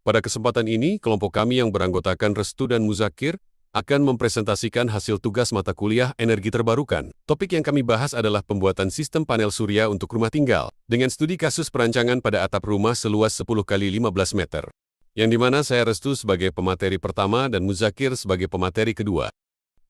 Pada kesempatan ini, kelompok kami yang beranggotakan Restu dan Muzakir akan mempresentasikan hasil tugas mata kuliah energi terbarukan. Topik yang kami bahas adalah pembuatan sistem panel surya untuk rumah tinggal, dengan studi kasus perancangan pada atap rumah seluas 10 kali 15 meter. Yang dimana saya Restu sebagai pemateri pertama dan Muzakir sebagai pemateri kedua.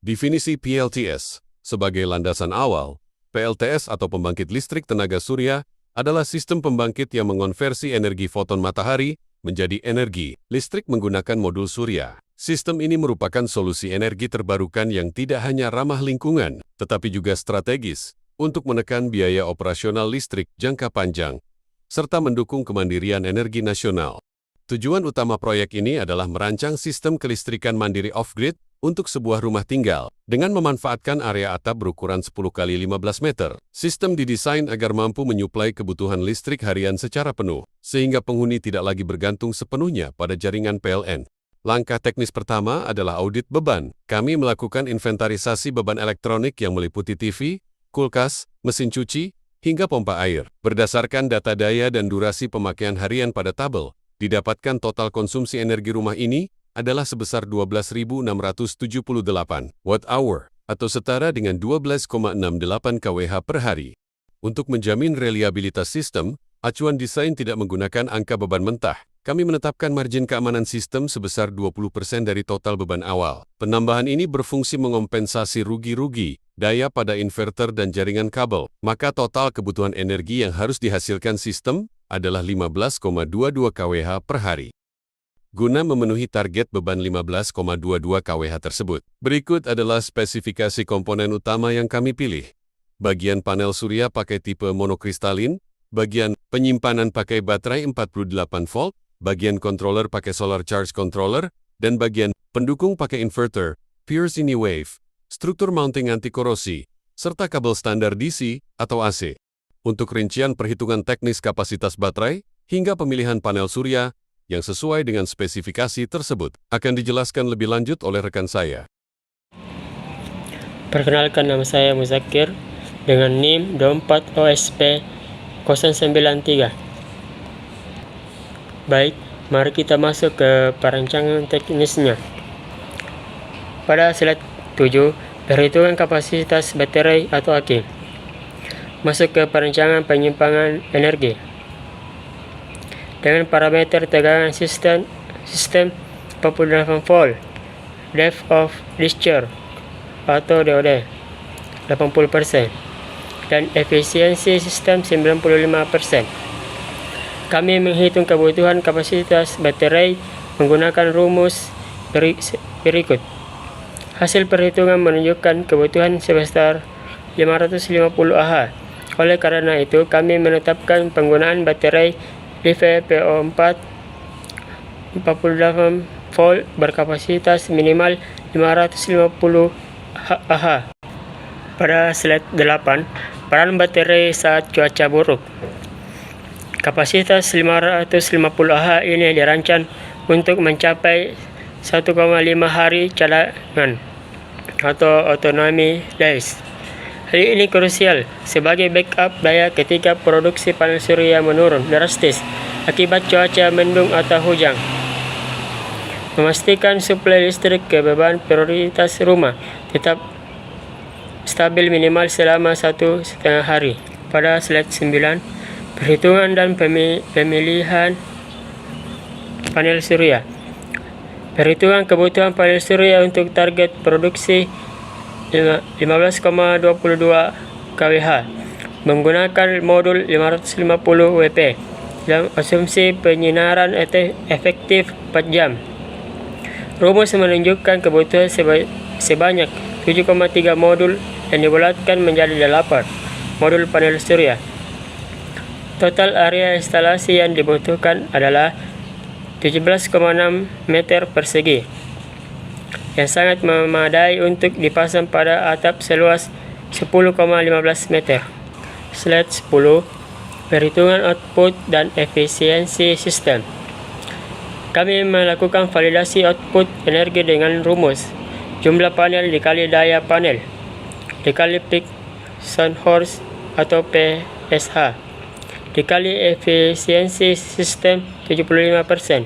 Definisi PLTS sebagai landasan awal, PLTS atau pembangkit listrik tenaga surya adalah sistem pembangkit yang mengonversi energi foton matahari menjadi energi listrik menggunakan modul surya. Sistem ini merupakan solusi energi terbarukan yang tidak hanya ramah lingkungan, tetapi juga strategis untuk menekan biaya operasional listrik jangka panjang, serta mendukung kemandirian energi nasional. Tujuan utama proyek ini adalah merancang sistem kelistrikan mandiri off-grid untuk sebuah rumah tinggal, dengan memanfaatkan area atap berukuran 10 kali 15 meter. Sistem didesain agar mampu menyuplai kebutuhan listrik harian secara penuh, sehingga penghuni tidak lagi bergantung sepenuhnya pada jaringan PLN. Langkah teknis pertama adalah audit beban. Kami melakukan inventarisasi beban elektronik yang meliputi TV, kulkas, mesin cuci, hingga pompa air. Berdasarkan data daya dan durasi pemakaian harian pada tabel, didapatkan total konsumsi energi rumah ini adalah sebesar 12.678 watt-hour atau setara dengan 12,68 kWh per hari. Untuk menjamin reliabilitas sistem, acuan desain tidak menggunakan angka beban mentah. Kami menetapkan margin keamanan sistem sebesar 20% dari total beban awal. Penambahan ini berfungsi mengompensasi rugi-rugi daya pada inverter dan jaringan kabel. Maka total kebutuhan energi yang harus dihasilkan sistem adalah 15,22 kWh per hari. Guna memenuhi target beban 15,22 kWh tersebut, berikut adalah spesifikasi komponen utama yang kami pilih. Bagian panel surya pakai tipe monokristalin, bagian penyimpanan pakai baterai 48 volt, bagian controller pakai solar charge controller, dan bagian pendukung pakai inverter, pure sine wave, struktur mounting anti korosi, serta kabel standar DC atau AC. Untuk rincian perhitungan teknis kapasitas baterai hingga pemilihan panel surya yang sesuai dengan spesifikasi tersebut akan dijelaskan lebih lanjut oleh rekan saya. Perkenalkan, nama saya Muzakir dengan NIM 24OSP 093. Baik, mari kita masuk ke perancangan teknisnya. Pada slide 7, perhitungan kapasitas baterai atau aki. Masuk ke perancangan penyimpangan energi. Dengan parameter tegangan sistem 48 volt, depth of discharge atau DOD 80%, dan efisiensi sistem 95%. Kami menghitung kebutuhan kapasitas baterai menggunakan rumus berikut. Hasil perhitungan menunjukkan kebutuhan sebesar 550 Ah. Oleh karena itu, kami menetapkan penggunaan baterai LiFePO4 48 volt berkapasitas minimal 550 Ah. Pada slide 8, peran baterai saat cuaca buruk. Kapasitas 550 Ah ini dirancang untuk mencapai 1,5 hari cadangan atau autonomy days. Hal ini krusial sebagai backup daya ketika produksi panel surya menurun drastis akibat cuaca mendung atau hujan. Memastikan suplai listrik ke beban prioritas rumah tetap stabil minimal selama 1,5 hari. Pada slide 9, perhitungan dan pemilihan panel surya. Perhitungan kebutuhan panel surya untuk target produksi 15,22 kWh menggunakan modul 550 WP dan asumsi penyinaran efektif 4 jam. Rumus menunjukkan kebutuhan sebanyak 7,3 modul yang dibulatkan menjadi 8 modul panel surya. Total area instalasi yang dibutuhkan adalah 17,6 meter persegi, yang sangat memadai untuk dipasang pada atap seluas 10,15 meter. Slide 10, perhitungan output dan efisiensi sistem. Kami melakukan validasi output energi dengan rumus jumlah panel dikali daya panel dikali peak sun horse atau PSH dikali efisiensi sistem 75%.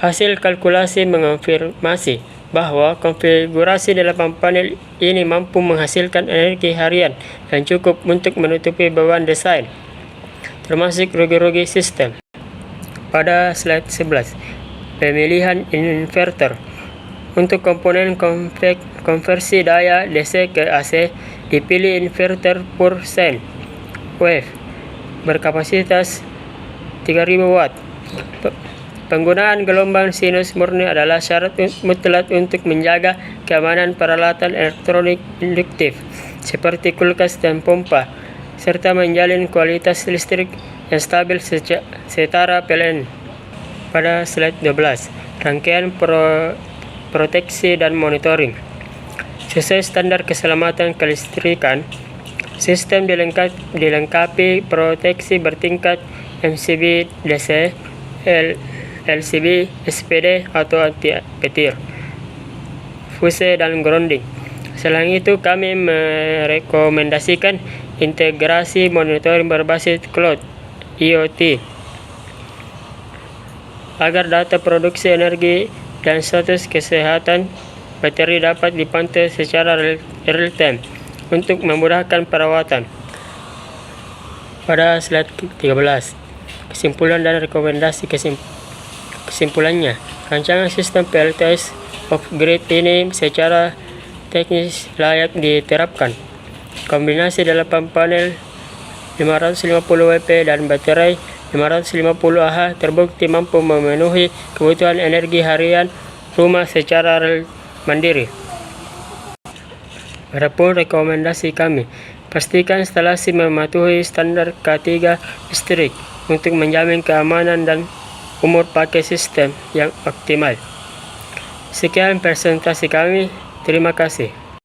Hasil kalkulasi mengonfirmasi bahwa konfigurasi 8 panel ini mampu menghasilkan energi harian yang cukup untuk menutupi beban desain, termasuk rugi-rugi sistem. Pada slide 11, pemilihan inverter. Untuk komponen konversi daya DC ke AC, dipilih inverter pure sine wave berkapasitas 3000 watt. Penggunaan gelombang sinus murni adalah syarat mutlak untuk menjaga keamanan peralatan elektronik induktif seperti kulkas dan pompa, serta menjalin kualitas listrik yang stabil secara PLN. Pada slide 12, rangkaian proteksi dan monitoring. Sesuai standar keselamatan kelistrikan, sistem dilengkapi proteksi bertingkat MCB DC, LCB, SPD atau anti-petir, fuse dan grounding. Selain itu, kami merekomendasikan integrasi monitoring berbasis cloud IoT agar data produksi energi dan status kesehatan bateri dapat dipantau secara real time untuk memudahkan perawatan. Pada slide 13, kesimpulan dan rekomendasi kesimpulannya, rancangan sistem PLTS off-grid ini secara teknis layak diterapkan. Kombinasi 8 panel 550 WP dan baterai 550 Ah terbukti mampu memenuhi kebutuhan energi harian rumah secara mandiri. Adapun rekomendasi kami, pastikan instalasi mematuhi standar K3 listrik untuk menjamin keamanan dan umur pakai sistem yang optimal. Sekian presentasi kami, terima kasih.